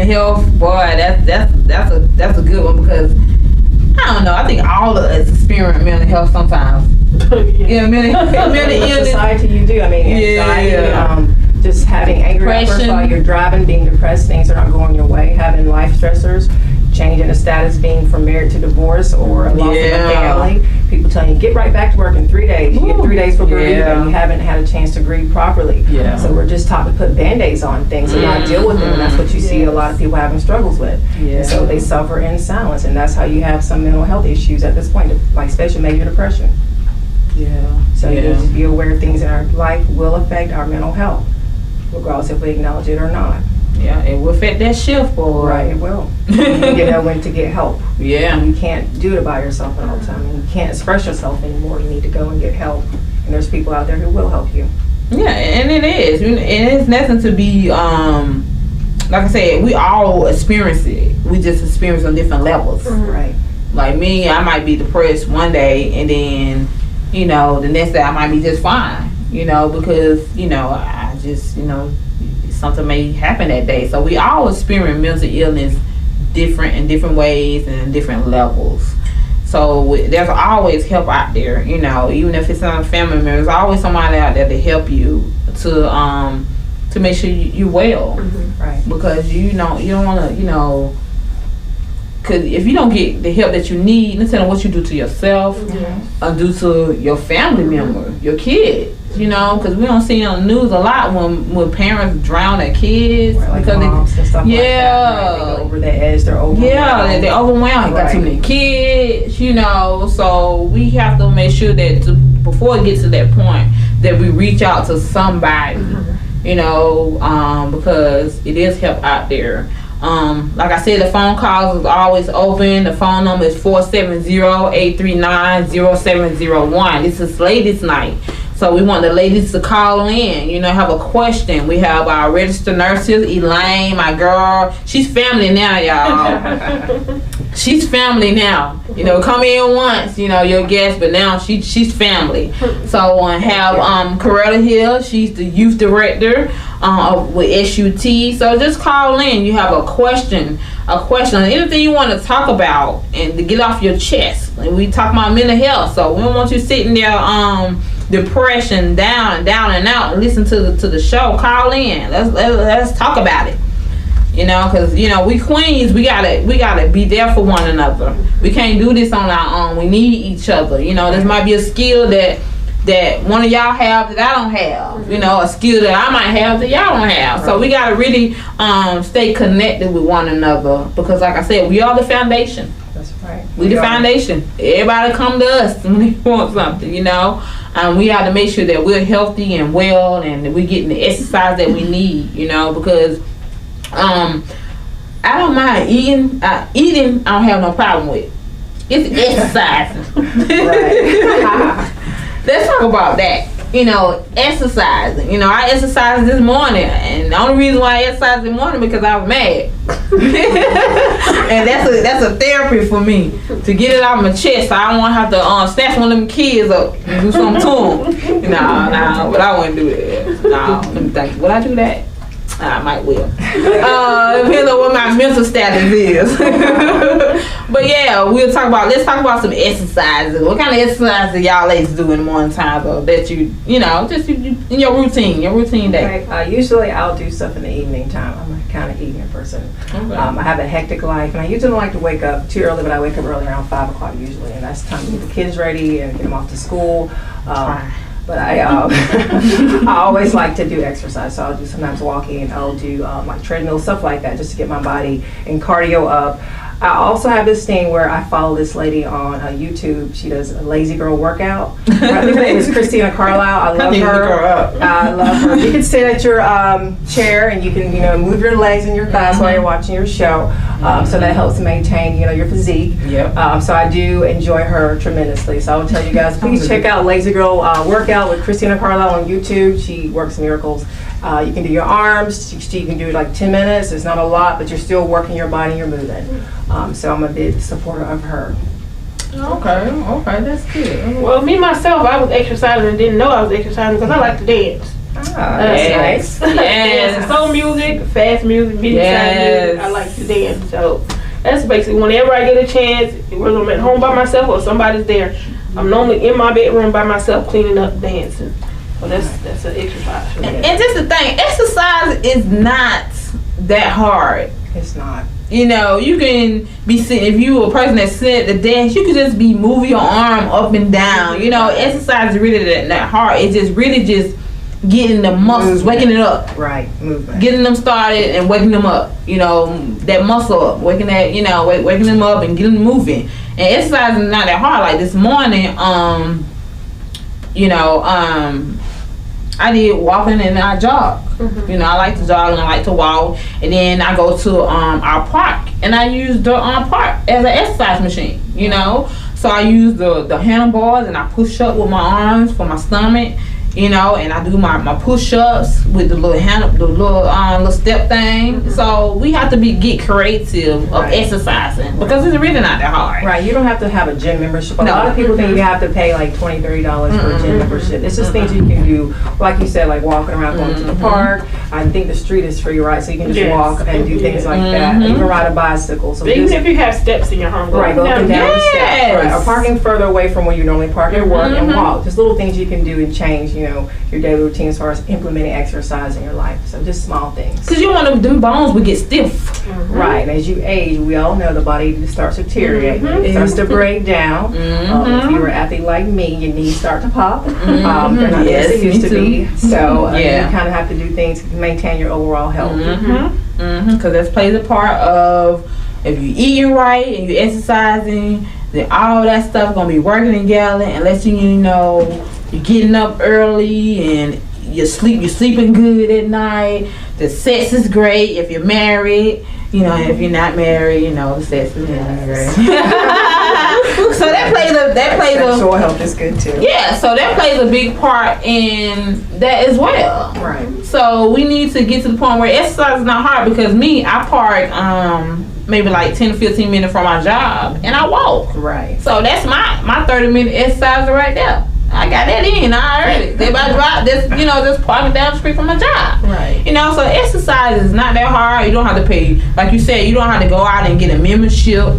mental health, boy, that's a good one because I don't know. I think all of us experience mental health sometimes. Yeah, mental illness. Society, you do. I mean, anxiety, just having anger outbursts while you're driving, being depressed, things are not going your way, having life stressors, changing the status, being from married to divorce or a loss of a family. People telling you, get right back to work in 3 days. You get 3 days for grief and you haven't had a chance to grieve properly. Yeah. So we're just taught to put Band-Aids on things and not deal with them. And that's what you see a lot of people having struggles with. Yeah. And so they suffer in silence. And that's how you have some mental health issues at this point, like especially major depression. Yeah. So you need to be aware things in our life will affect our mental health, regardless if we acknowledge it or not. Yeah, it will affect that shift, boy. Right, it will. You know when to get help. Yeah. And you can't do it by yourself all the time. And you can't express yourself anymore. You need to go and get help. And there's people out there who will help you. Yeah, and it is. And it's nothing to be, like I said, we all experience it. We just experience on different levels. Right. Like me, I might be depressed one day and then, you know, the next day I might be just fine, you know, because, you know, I just, you know, something may happen that day. So we all experience mental illness in different ways and in different levels. So there's always help out there, you know, even if it's not a family member, there's always somebody out there to help you to make sure you're well. Right. Because you don't want to, you know, because if you don't get the help that you need, no telling what you do to yourself or do to your family member, your kids, you know, because we don't see on the news a lot when parents drown their kids. Right, like moms and stuff like that. Right? They go over the edge, they're overwhelmed. Yeah, they're overwhelmed. Got too many kids, you know, so we have to make sure that before it gets to that point that we reach out to somebody, you know, because it is help out there. Like I said, the phone calls is always open. The phone number is 470-839-0701. This is ladies' night. So we want the ladies to call in, you know, have a question. We have our registered nurses, Elaine, my girl. She's family now, y'all. She's family now. You know, come in once, you know, your guest, but now she's family. So have Coretta Hill. She's the youth director with SUT. So just call in. You have a question, anything you want to talk about and to get off your chest. And we talk about mental health. So we don't want you sitting there depression down and out and listen to the show. Call in. Let's talk about it. You know, because, you know, we queens, we gotta be there for one another. We can't do this on our own. We need each other. You know, this might be a skill that one of y'all have that I don't have. You know, a skill that I might have that y'all don't have. Right. So we gotta really stay connected with one another because, like I said, we are the foundation. That's right. We the foundation. Everybody come to us when they want something, you know. We have to make sure that we're healthy and well and that we're getting the exercise that we need, you know, because I don't mind eating. Eating, I don't have no problem with. It's exercising. Let's talk about that. You know, exercising. You know, I exercised this morning, and the only reason why I exercised this morning because I was mad. And that's a therapy for me to get it out of my chest. So I don't want to have to snatch one of them kids up and do something to them. No, but I wouldn't do that. No, let me think. Would I do that? I might will. Depends on what my mental status is. But yeah, let's talk about some exercises. What kind of exercises y'all ladies do in the morning time though that you know, just you, in your routine day? Right. Usually I'll do stuff in the evening time. I'm a kind of evening person. Okay. I have a hectic life and I usually don't like to wake up too early, but I wake up early around 5 o'clock usually, and that's time to get the kids ready and get them off to school. But I always like to do exercise, so I'll do sometimes walking, I'll do like treadmill, stuff like that, just to get my body and cardio up. I also have this thing where I follow this lady on YouTube. She does a lazy girl workout. Her name is Christina Carlisle. I love her. I love her. You can sit at your chair and you can move your legs and your thighs while you're watching your show. So that helps maintain your physique. Yep. So I do enjoy her tremendously. So I will tell you guys, please check out Lazy Girl Workout with Christina Carlisle on YouTube. She works miracles. You can do your arms. You can do like 10 minutes. It's not a lot, but you're still working your body and you're moving. So I'm a big supporter of her. Okay, that's good. Well, me myself, I was exercising and didn't know I was exercising because I like to dance. That's nice. Yes. Soul music, fast music, video music. I like to dance. So that's basically whenever I get a chance, whether I'm at home by myself or somebody's there, I'm normally in my bedroom by myself cleaning up, dancing. So that's an exercise. And just the thing, exercise is not that hard. It's not. You know, you can be sitting, if you a person that sit at the desk, you can just be moving your arm up and down. You know, exercise is really that hard. It's just really just getting the muscles, waking it up. Right, movement. Getting them started and waking them up. You know, that muscle up, waking them up and getting them moving. And exercise is not that hard. Like this morning, I did walking and I jog. Mm-hmm. You know, I like to jog and I like to walk. And then I go to our park and I use the park as an exercise machine, you know. So I use the handlebars and I push up with my arms for my stomach, you know, and I do my push-ups with the little step thing. Mm-hmm. So we have to get creative of exercising because it's really not that hard. Right, you don't have to have a gym membership. A lot of people think you have to pay like $20, $30 for a gym membership. It's just things you can do, like you said, like walking around, going to the park. I think the street is free, right? So you can just walk and do things like that. You can ride a bicycle. So even if you have steps in your home, go up and down the steps. Right. Or parking further away from where you normally park at work and walk. Just little things you can do and change, you know, your daily routine as far as implementing exercise in your life. So just small things. Because you want them bones would get stiff. Right. And as you age, we all know the body starts deteriorating. It starts to break down. If you were an athlete like me, your knees start to pop. They're not as they used to be. So you kind of have to do things to maintain your overall health. Because that plays a part of if you're eating right and you're exercising, then all that stuff gonna be working together unless you know you're getting up early and you're sleeping good at night. The sex is great if you're married. You know, if you're not married, you know, the sex is not great. So that plays sexual health is good too. Yeah, so that plays a big part in that as well. Right. So we need to get to the point where exercise is not hard because I park maybe like 10 to 15 minutes from my job and I walk. Right. So that's my 30-minute exercise right there. I got that in. I heard it. They about to drive this, just parking down the street from my job. Right. So exercise is not that hard. You don't have to pay, like you said, you don't have to go out and get a membership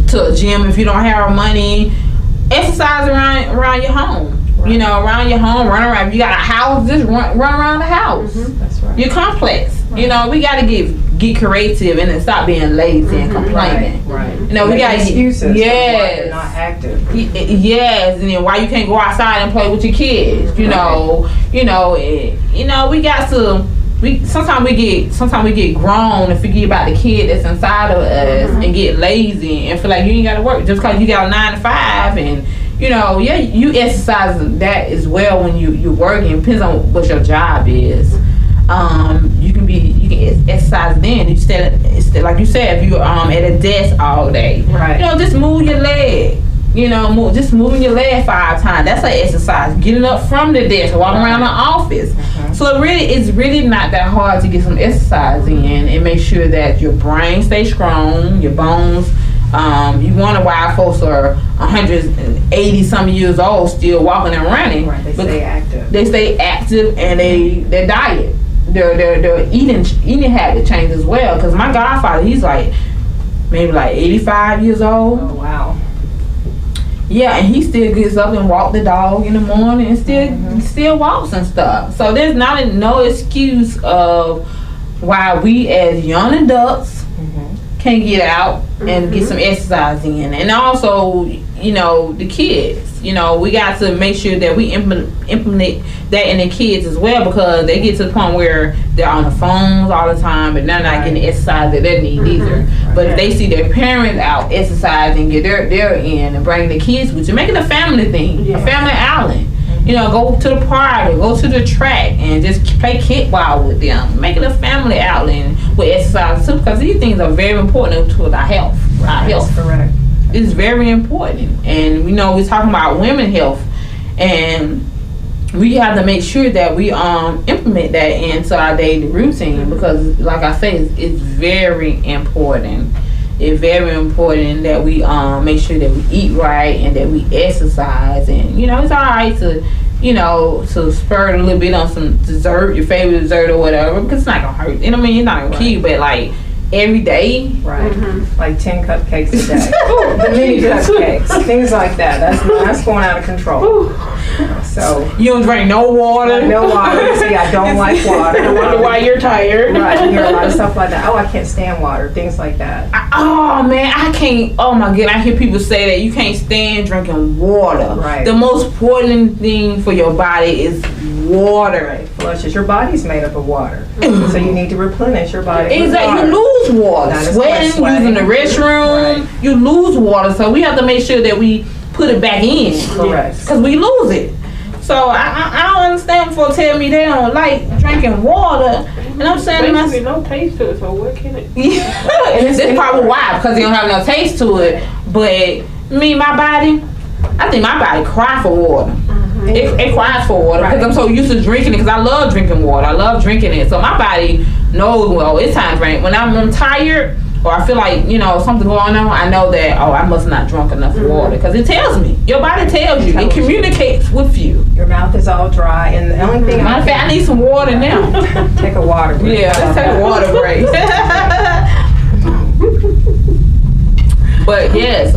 to a gym if you don't have money. Exercise around your home. Right. Around your home, run around. If you got a house, just run around the house. That's right. Your complex. Right. We got to get creative and then stop being lazy and complaining. Right. We got excuses. Yes. Why you're not active. Yes, and then why you can't go outside and play with your kids. We got to. Sometimes we get grown and forget about the kid that's inside of us and get lazy and feel like you ain't got to work just because you got a 9 to 5 and. You exercise that as well when you're working. Depends on what your job is. You can exercise then instead like you said, if you're at a desk all day. Right. Just move your leg. Just moving your leg 5 times. That's an exercise. Getting up from the desk, walking around the office. So it's really not that hard to get some exercise in and make sure that your brain stays strong, your bones. You wonder why folks are 180 some years old still walking and running. Right, they stay active. They stay active and their diet, their eating habit change as well. Because my godfather, he's maybe 85 years old. Oh wow. Yeah, and he still gets up and walk the dog in the morning and still walks and stuff. So there's no excuse of why we as young adults can get out and get some exercise in. And also, the kids, we got to make sure that we implement that in the kids as well because they get to the point where they're on the phones all the time and they're not getting the exercise that they need either. But if they see their parents out exercising, get their in and bring the kids with you, make it a family thing, a family outing. Go to the park, go to the track, and just play kickball with them. Make it a family outing with exercise too, because these things are very important to our health. Our health, correct. It's very important, and we're talking about women's health, and we have to make sure that we implement that into our daily routine because, like I say, it's very important. it's very important that we make sure that we eat right and that we exercise. And you know, it's all right to, you know, to spur it a little bit on some dessert, your favorite dessert or whatever, because it's not gonna hurt. You know what I mean? It's not gonna kill you, but like every day, right? Like 10 cupcakes a day, the mini cupcakes, things like that. That's going out of control. So you don't drink no water. No water. See, I don't like water. I wonder why you're tired. Right, you hear a lot of stuff like that. Oh, I can't stand water. Things like that. Oh man, I can't. Oh my god, I hear people say that you can't stand drinking water. Right. The most important thing for your body is water. Right. Flushes. Your body's made up of water, so you need to replenish your body. Exactly. You lose water. Sweating, using the restroom, right. You lose water. So we have to make sure that we put it back in. Correct. Because we lose it. So I don't understand when folks tell me they don't like drinking water, and I'm saying there's no taste to it. So what can it? Yeah, that's probably why, because they don't have no taste to it. But my body, I think my body cries for water. It cries for water because I'm so used to drinking it. Because I love drinking water. I love drinking it. So my body knows, well, it's time to drink. When I'm tired or I feel like, you know, something going on, I know that, oh, I must not drunk enough water. Because it tells me. Your body tells you. It communicates with you. Your mouth is all dry. And the only thing matter of fact, I need some water now. Take a water break. Yeah, let's take a water break. But yes,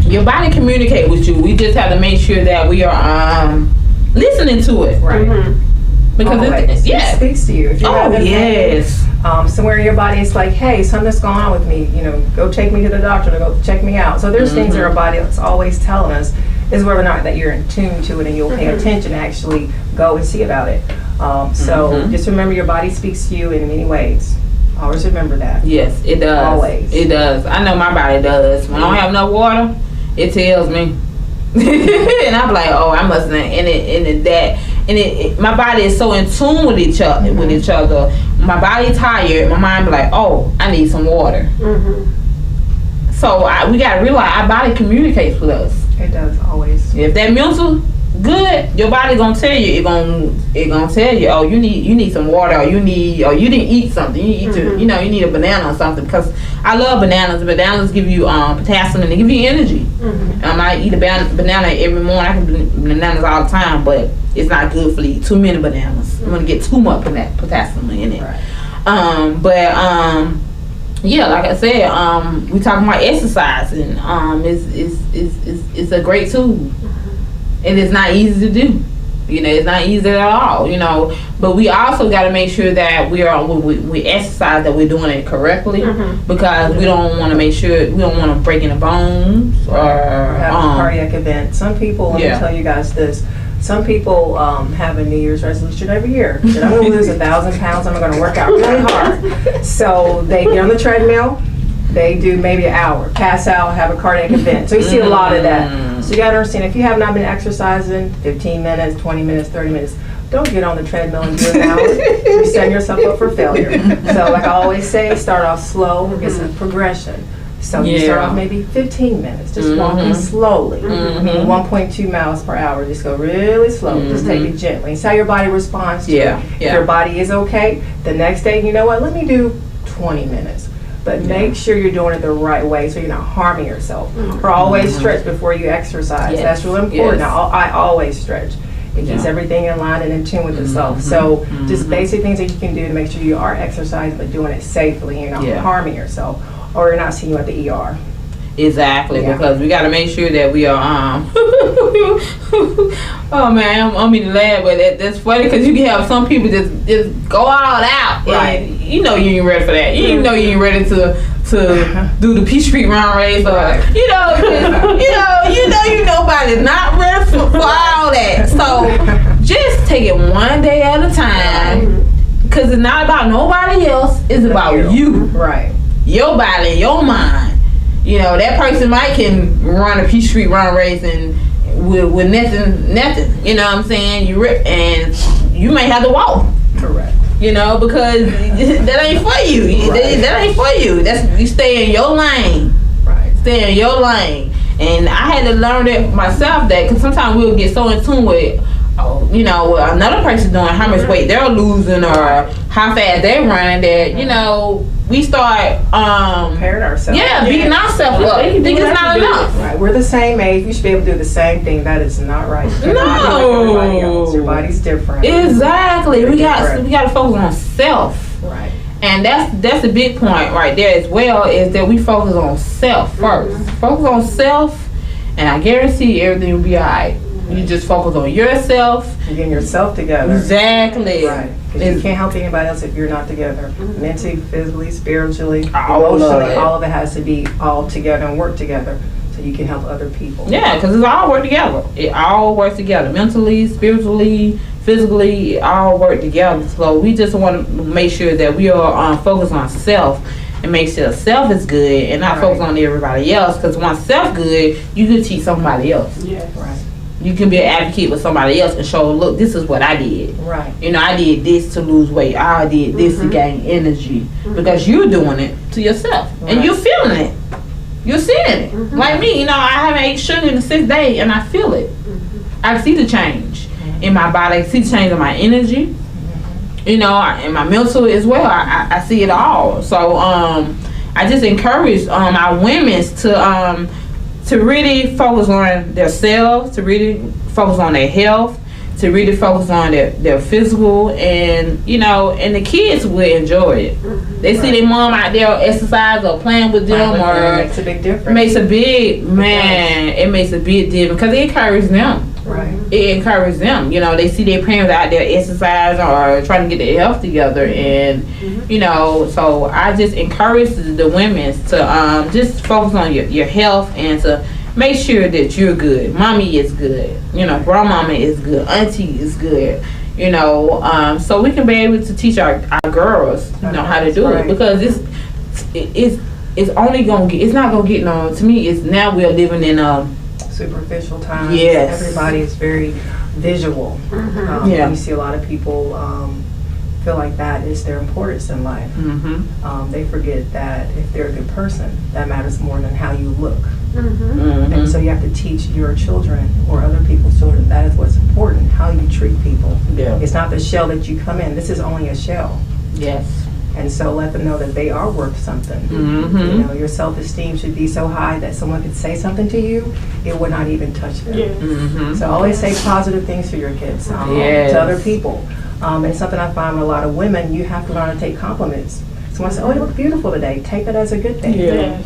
your body communicate with you. We just have to make sure that we are listening to it. Right. Because it speaks to you. If you're yes. Somewhere in your body, it's like, hey, something's going on with me. You know, go take me to the doctor to go check me out. So there's things in our body that's always telling us is whether or not that you're in tune to it and you'll pay attention to actually go and see about it. So just remember your body speaks to you in many ways. Always remember that. Yes, it does. Always. It does. I know my body does. When I don't have enough water, it tells me. And I'm like, oh, I must not. My body is so in tune with each other. My body tired. My mind be like, oh, I need some water. So we gotta realize our body communicates with us. It does always. If that mental good, your body gonna tell you. It gonna tell you, oh, you need some water, or you didn't eat something. You need a banana or something. Because I love bananas. Bananas give you potassium and they give you energy. I eat a banana every morning. I can do bananas all the time, but it's not good for you. Too many bananas. I'm gonna get too much potassium in it. Right. Yeah, like I said, we talking about exercising. It's a great tool. And it's not easy to do. You know, it's not easy at all, you know. But we also got to make sure that we exercise, that we're doing it correctly. Because we don't want to we don't want to break any bones or have a cardiac event. Some people, let me tell you guys this. Some people have a New Year's resolution every year that I'm going to lose 1,000 pounds. I'm going to work out really hard. So they get on the treadmill. They do maybe an hour, pass out, have a cardiac event. So you see a lot of that. So you got to understand, if you have not been exercising 15 minutes, 20 minutes, 30 minutes, don't get on the treadmill and do an hour. You're setting yourself up for failure. So like I always say, start off slow. It's a progression. So you start off maybe 15 minutes, just walking slowly. 1.2 miles per hour. Just go really slow. Just take it gently. See how your body responds to it. If your body is okay, the next day, you know what, let me do 20 minutes. But make sure you're doing it the right way so you're not harming yourself. Or always stretch before you exercise. That's really important. Now, I always stretch. It keeps everything in line and in tune with itself. So just basic things that you can do to make sure you are exercising but doing it safely and you're not harming yourself, or you're not seeing you at the ER. Exactly, because we got to make sure that we are oh man, I mean to laugh, but that's funny because you can have some people just go all out, and you know you ain't ready for that. You know you ain't ready to do the P Street Run race, or you know nobody's not ready for all that. So just take it one day at a time, because it's not about nobody else. It's about you, your body, and your mind. You know, that person can run a P Street Run race and with nothing. You know what I'm saying? And you may have to walk. Correct. You know, because that ain't for you. That ain't for you. You stay in your lane. Stay in your lane. And I had to learn that myself, that because sometimes we'll get so in tune with, another person doing how much weight they're losing or how fast they're running, that we start comparing ourselves. Yeah, beating ourselves up. Think it's not enough. Right. We're the same age. We should be able to do the same thing. That is not right. You're not like everybody else. Your body's different. Exactly. We got to focus on self. Right. And that's a big point right there as well, is that we focus on self first. Focus on self, and I guarantee everything will be alright. You just focus on yourself. And getting yourself together. Exactly. Right. Because you can't help anybody else if you're not together. Mentally, physically, spiritually, All emotionally, all of it has to be all together and work together so you can help other people. Yeah, because it's all work together. It all works together. Mentally, spiritually, physically, it all work together. So we just want to make sure that we are focused on self and make sure self is good and not focus on everybody else. Because once self good, you can teach somebody else. Yeah. Right. You can be an advocate with somebody else and show, look, this is what I did. Right. You know, I did this to lose weight. I did this to gain energy. Because you're doing it to yourself. And you're feeling it. You're seeing it. Like me, you know, I haven't ate sugar in the 6th day and I feel it. I see the change in my body. I see the change in my energy. You know, and my mental as well. I see it all. So I just encourage our women to really focus on themselves, to really focus on their health, to really focus on their physical, and you know, and the kids will enjoy it. They see their mom out there exercise or playing with them, or it makes a big difference. Makes a big it makes a big difference because it encourages them. Right. It encourages them. You know, they see their parents out there exercising or trying to get their health together, and you know, so I just encourage the women to just focus on your health and to make sure that you're good. Mommy is good. You know, grandmama is good. Auntie is good. You know, so we can be able to teach our girls, you know, how to do it, because it's only gonna get. It's not gonna get no. To me, it's now we're living in a superficial times. Yes. Everybody is very visual. You see a lot of people feel like that is their importance in life. They forget that if they're a good person, that matters more than how you look. And so you have to teach your children or other people's children that is what's important, how you treat people. Yeah. It's not the shell that you come in. This is only a shell. Yes. And so let them know that they are worth something. You know, your self-esteem should be so high that someone could say something to you, it would not even touch them. So always say positive things to your kids, to other people. And something I find with a lot of women, you have to learn to take compliments. Someone says, oh, you look beautiful today. Take that as a good thing.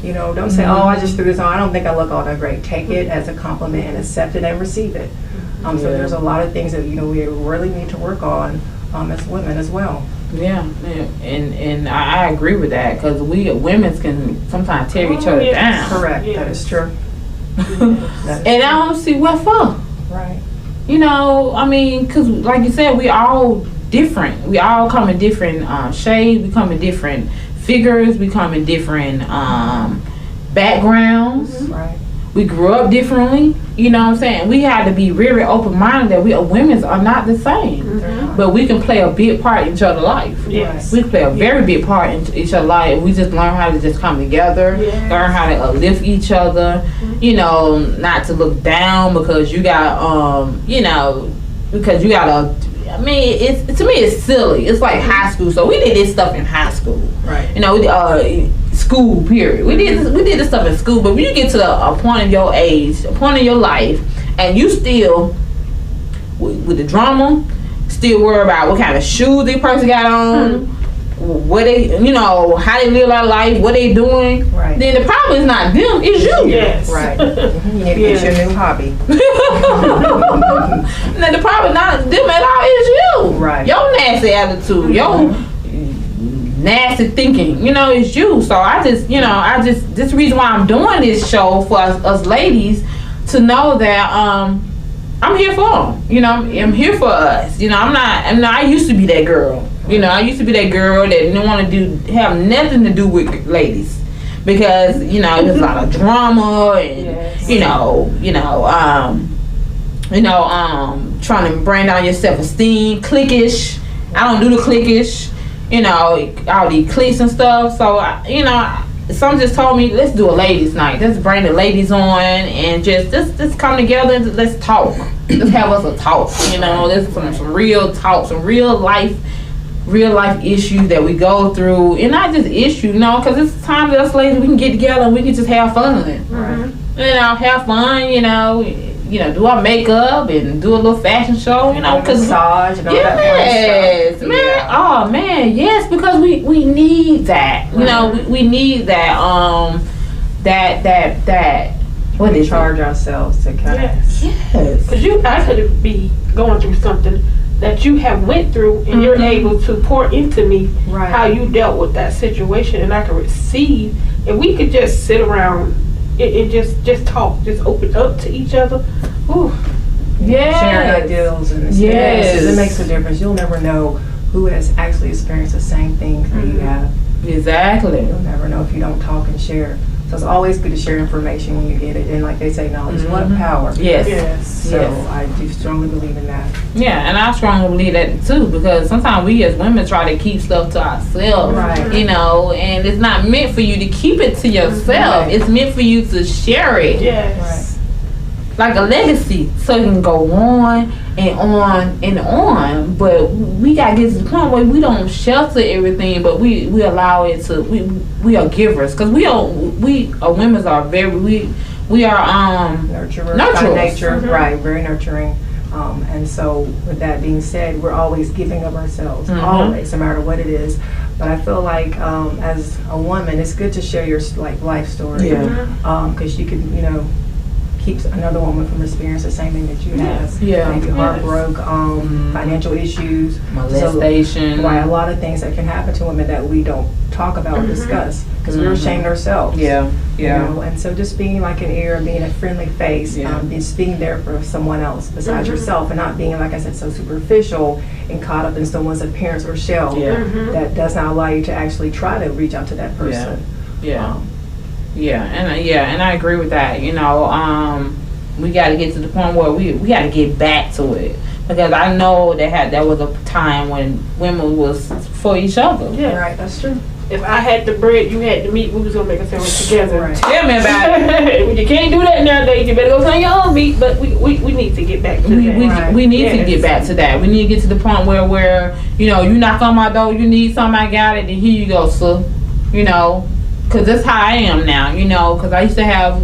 You know, don't say, oh, I just threw this on. I don't think I look all that great. Take it as a compliment and accept it and receive it. So there's a lot of things that, you know, we really need to work on as women as well. Yeah, and I agree with that, because we women can sometimes tear each other down. Correct, that is true. And I don't see what for. Right. You know, I mean, because like you said, we all different. We all come in different shades. We come in different figures. We come in different backgrounds. Right. We grew up differently. You know what I'm saying? We had to be very open-minded that we women are not the same. But we can play a big part in each other's life. Yes. We play a very big part in each other's life. We just learn how to just come together, learn how to uplift each other, you know, not to look down because you got, you know, because you got a, I mean, to me, it's silly. It's like high school. So we did this stuff in high school. Right. You know, school, period. We did this stuff in school, but when you get to a point in your age, a point in your life, and you still, with the drama, still worry about what kind of shoes the person got on, what they, you know, how they live their life, what they doing. Right. Then the problem is not them, it's you. Yes. Right. You need to get your new hobby. Now the problem not them at all, is you. Right. Your nasty attitude, your nasty thinking, you know, it's you. So I just, you know, this reason why I'm doing this show for us ladies, to know that I'm here for them. You know, I'm here for us. You know, I used to be that girl. You know, I used to be that girl that didn't want to have nothing to do with ladies, because you know there's a lot of drama and trying to bring down your self-esteem, cliquish. I don't do the cliquish. You know, all these cliques and stuff. So you know, some just told me, let's do a ladies' night. Let's bring the ladies on and just come together and let's talk. Let's have us a talk. You know, let's some real talk, some real life real life issues that we go through, and not just issues, you know, because it's time that us ladies we can get together and we can just have fun. Right. You know, have fun. You know, do our makeup and do a little fashion show. You know, because massage and all yes, that fun stuff. man. Yeah. Oh man, yes, because we need that. You know, we need that. That. What We is charge ourselves to kind of. Yes. Because I could be going through something that you have went through, and you're able to pour into me Right. how you dealt with that situation, and I can receive. And we could just sit around and just talk, just open up to each other. Ooh. Yes. Sharing ideals and experiences. It makes a difference. You'll never know who has actually experienced the same things that you have. Exactly. You'll never know if you don't talk and share. So it's always good to share information when you get it. And like they say, knowledge is what power. Yes. Yes. So Yes. I do strongly believe in that. Yeah, and I strongly believe that too, because sometimes we as women try to keep stuff to ourselves, Right. you know, and it's not meant for you to keep it to yourself. Right. It's meant for you to share it, Yes. like a legacy, so it can go on and on and on. But we gotta get to the point where we don't shelter everything, but we allow it to. We are givers, because we are women are very we are Nurturers Nurturers. by nature, right? Very nurturing. And so, with that being said, we're always giving of ourselves, always, no matter what it is. But I feel like, as a woman, it's good to share your life story, because you can, keep another woman from experiencing the same thing that you have. Yeah. Maybe heartbroken, financial issues, molestation. Right, a lot of things that can happen to women that we don't talk about or discuss because we're ashamed ourselves. Yeah. You know, and so just being like an ear, being a friendly face, just being there for someone else besides yourself, and not being, like I said, so superficial and caught up in someone's appearance or shell that does not allow you to actually try to reach out to that person. And I agree with that. You know, we got to get to the point where we got to get back to it, because I know there was a time when women was for each other. Yeah. Right, that's true. If I had the bread, you had the meat, we was gonna make a sandwich together. Right. Tell me about it. You can't do that nowadays. You better go find your own meat. But we need to get back to that. We need to get back to that. We need to get to the point where you knock on my door, you need something, I got it, and here you go, sir. You know, because that's how I am now. You know, because I used to have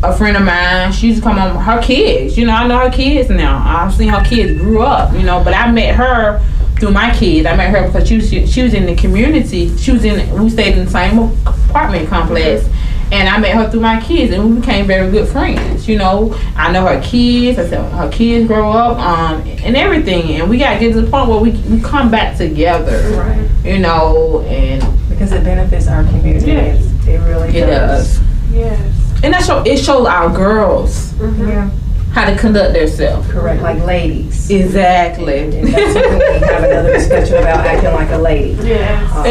a friend of mine. She used to come on her kids. You know, I know her kids now. I've seen her kids grew up. You know, but I met her through my kids. I met her because she was in the community. We stayed in the same apartment complex, and I met her through my kids, and we became very good friends. You know, I know her kids. I said her kids grow up, and everything, and we got to get to the point where we come back together. Right. You know, and because it benefits our community. Yes. It really does. Yes. And it shows our girls Yeah. how to conduct themselves. Correct, like ladies. Exactly. And that's something we have another discussion about, acting like a lady. Yes.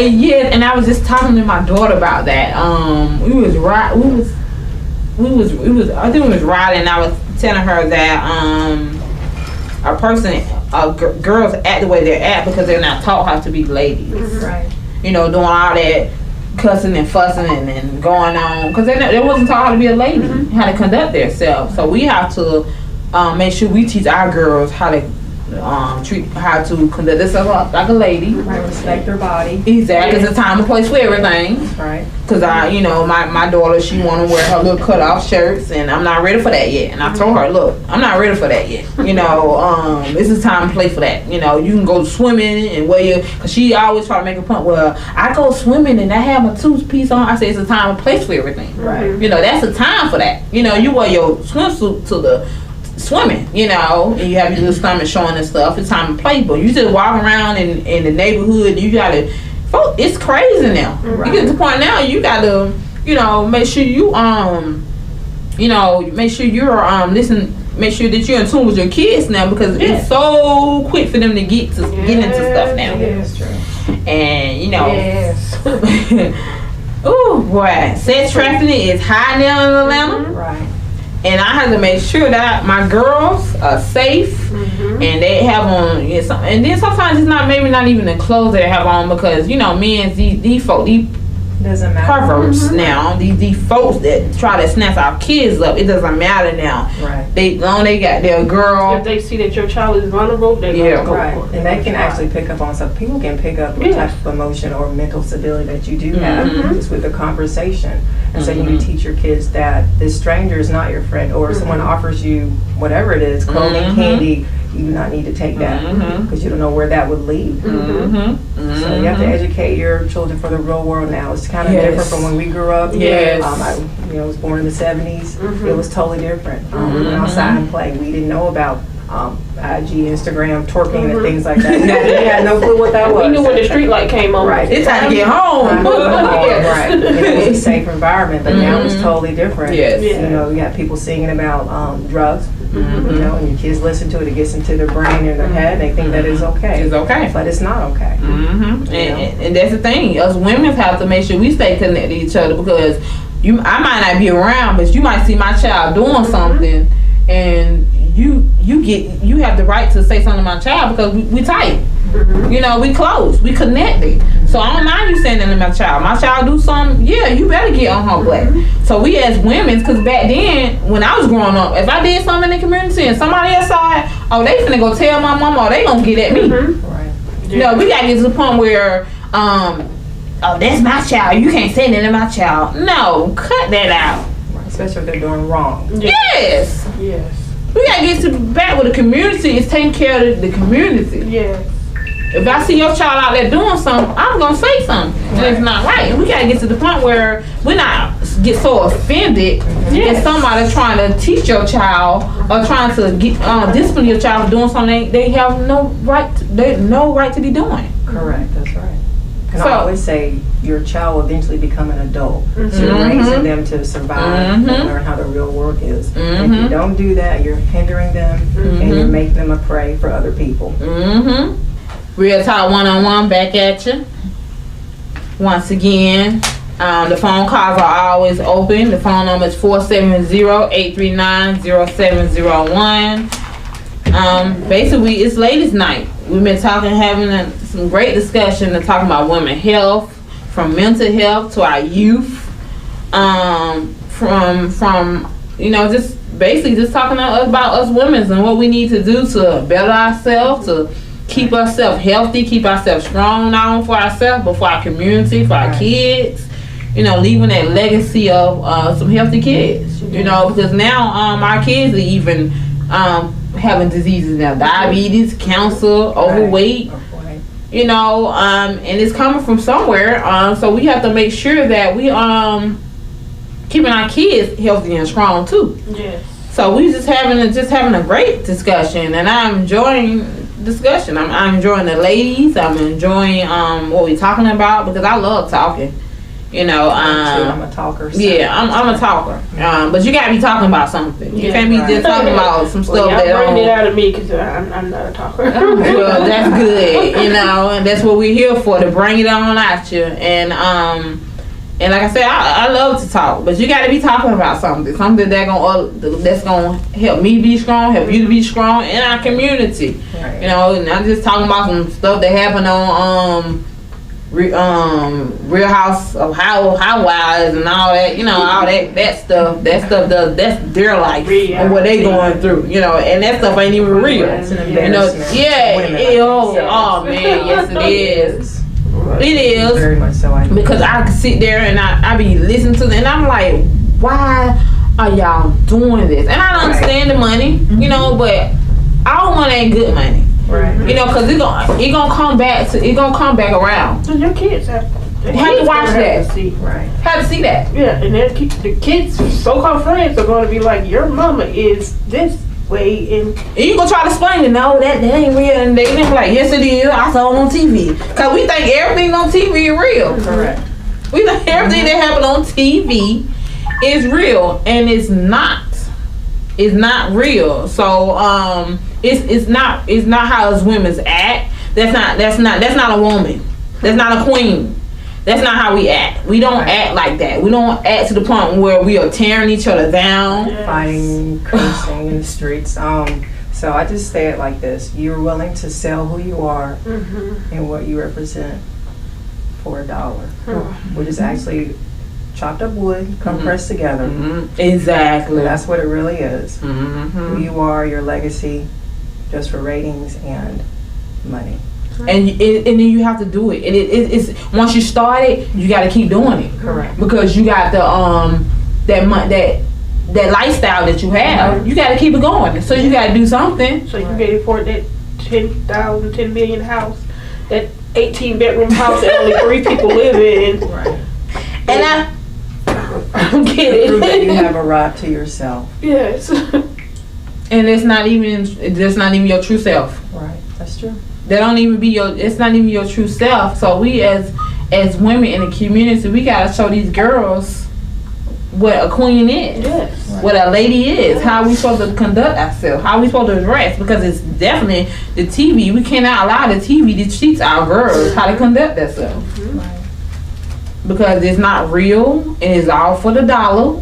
And I was just talking to my daughter about that. I think we was riding, and I was telling her that girls act the way they're at because they're not taught how to be ladies. Right. You know, doing all that cussing and fussing and going on, because they wasn't taught how to be a lady, how to conduct themselves. So we have to make sure we teach our girls how to how to conduct themselves like a lady. Right, respect their body. Exactly. It's a time and place for everything. Right. Because my daughter, she want to wear her little cut off shirts, and I'm not ready for that yet. And I told her, look, I'm not ready for that yet. You know, this is time and place for that. You know, you can go swimming and wear your, because she always try to make a point, well, I go swimming and I have my two-piece on. I say it's a time and place for everything. Right. You know, that's the time for that. You know, you wear your swimsuit to the swimming, you know, and you have your little stomach showing and stuff. It's time to play, but you just walk around in the neighborhood. You gotta, it's crazy now. Right. You get to the point now. You gotta, make sure you make sure you're listen. Make sure that you're in tune with your kids now, because it's so quick for them to get into stuff now. Yes, true. And Yes. ooh boy, sex trafficking is high now in Atlanta. Right. And I have to make sure that my girls are safe, and they have on and then sometimes it's not even the clothes they have on, because men, these Doesn't matter. perverts now. These folks that try to snatch our kids up, it doesn't matter now. Right. They got their girl. If they see that your child is vulnerable, they're gonna go Right. for it. And they can actually pick up on stuff. People can pick up what type of emotion or mental stability that you do have just with the conversation. And so you need to teach your kids that this stranger is not your friend, or if someone offers you whatever it is, clothing, candy, you do not need to take that because you don't know where that would lead. So you have to educate your children for the real world now. It's kind of different from when we grew up. Yes. I was born in the 70s. It was totally different. We went outside and played. We didn't know about IG, Instagram, twerking, and things like that. We had no clue what that was. We knew when the street light came on. Right. It's time to get home. Right. And it was a safe environment, but now it's totally different. Yes. You know, you got people singing about drugs, you know, and your kids listen to it, it gets into their brain and their head, and they think that is okay. It's okay. But it's not okay. And that's the thing. Us women have to make sure we stay connected to each other, because I might not be around, but you might see my child doing something, and you have the right to say something to my child because we tight. You know, we close, we connected. So I don't mind you saying that to my child. My child do something, you better get on her black. So we as women, because back then when I was growing up, if I did something in the community and somebody else saw it, oh, they finna go tell my mama, or they gonna get at me. Right. You know, we gotta get to the point where oh, that's my child, you can't say that to my child. No, cut that out. Right. Especially if they're doing wrong. Yes. We gotta get to back with the community. It's taking care of the community. Yes. If I see your child out there doing something, I'm gonna say something. And it's not right. And we gotta get to the point where we're not get so offended if somebody trying to teach your child or trying to get discipline your child for doing something they have no right to be doing. Correct. That's right. And So- I always say your child will eventually become an adult. So you're raising them to survive and learn how the real world is. If you don't do that, you're hindering them and you're making them a prey for other people. Real Talk 1-on-1 back at you. Once again, the phone calls are always open. The phone number is 470-839-0701. Basically, it's ladies' night. We've been having some great discussion and talking about women's health, from mental health to our youth, from just basically just talking about us women and what we need to do to better ourselves, to keep ourselves healthy, keep ourselves strong, not only for ourselves but for our community, for our kids. Leaving that legacy of some healthy kids. Because now our kids are even having diseases now, diabetes, cancer, overweight. And it's coming from somewhere. So we have to make sure that we keeping our kids healthy and strong too. Yes. So we just having a great discussion, and I'm enjoying discussion. I'm enjoying the ladies. I'm enjoying what we're talking about, because I love talking. I'm a talker. So. Yeah, I'm a talker. But you gotta be talking about something. You can't be just talking about some stuff y'all that bring it out of me, because I'm not a talker. Well, that's good, and that's what we're here for, to bring it on at you. And like I said, I love to talk, but you got to be talking about something that's gonna help me be strong, help you to be strong in our community. Right. And I'm just talking about some stuff that happened on Real House of Housewives and all that. All that stuff. That stuff that's their life and what they going through. And that stuff ain't even real. It's an embarrassment. Oh man, yes it is. It is. Very much so. Because I could sit there and I be listening to them, and I'm like, why are y'all doing this? And I don't understand the money, but all money ain't good money. Right. Because it gonna come back around. So your kids have to watch that. Right. Have to see that. Yeah, and then the kids' so-called friends are going to be like, your mama is this way, and you gonna try to explain it. No, that ain't real, and they be like, yes it is. I saw it on TV. Because we think everything on TV is real. Correct. We think everything that happened on TV is real, and it's not. It's not real. So it's not how us women act. That's not a woman. That's not a queen. That's not how we act. We don't act like that. We don't act to the point where we are tearing each other down. Fighting, cursing in the streets. So I just say it like this: you're willing to sell who you are and what you represent for $1, which is actually chopped up wood, compressed together. Exactly. That's what it really is. Who you are, your legacy, just for ratings and money. And then you have to do it. And it's once you start it, you got to keep doing it. Correct. Because you got the that lifestyle that you have. You got to keep it going. So you got to do something. So you can afford that $10 million house, that 18-bedroom house that only 3 people live in. Right. And I get it. Prove that you have arrived to yourself. Yes. And it's not even your true self. Right. That's true. That don't even be it's not even your true self. So we as women in the community, we gotta show these girls what a queen is. Yes. Right. What a lady is. How we supposed to conduct ourselves. How we supposed to dress. Because it's definitely the TV. We cannot allow the TV to teach our girls how to conduct themselves. Right. Because it's not real and it's all for the dollar.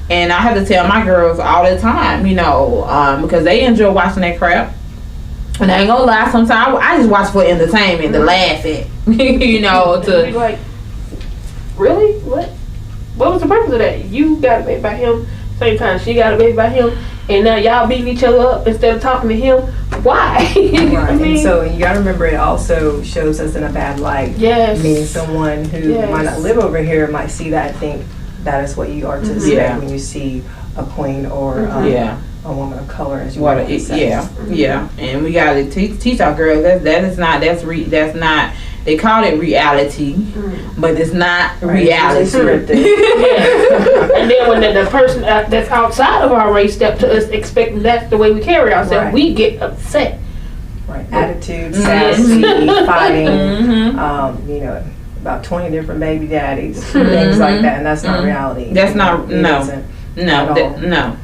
And I have to tell my girls all the time, because they enjoy watching that crap. And I ain't gonna lie, sometimes I just watch for entertainment, to laugh at, to Be like, really? What was the purpose of that? You got a baby by him, same time she got a baby by him, and now y'all beating each other up instead of talking to him. Why? Right. I mean, and so you gotta remember, it also shows us in a bad light. Yes. Meaning someone who might not live over here might see that and think that is what you are to expect when you see a queen or a woman of color, as you want to say. And we gotta teach our girls that's not. They call it reality, but it's not reality. And then when the person that's outside of our race step to us, expecting that's the way we carry ourselves, we get upset. Right. Attitude, sassy, fighting. About 20 different baby daddies, things like that, and that's not reality. That's not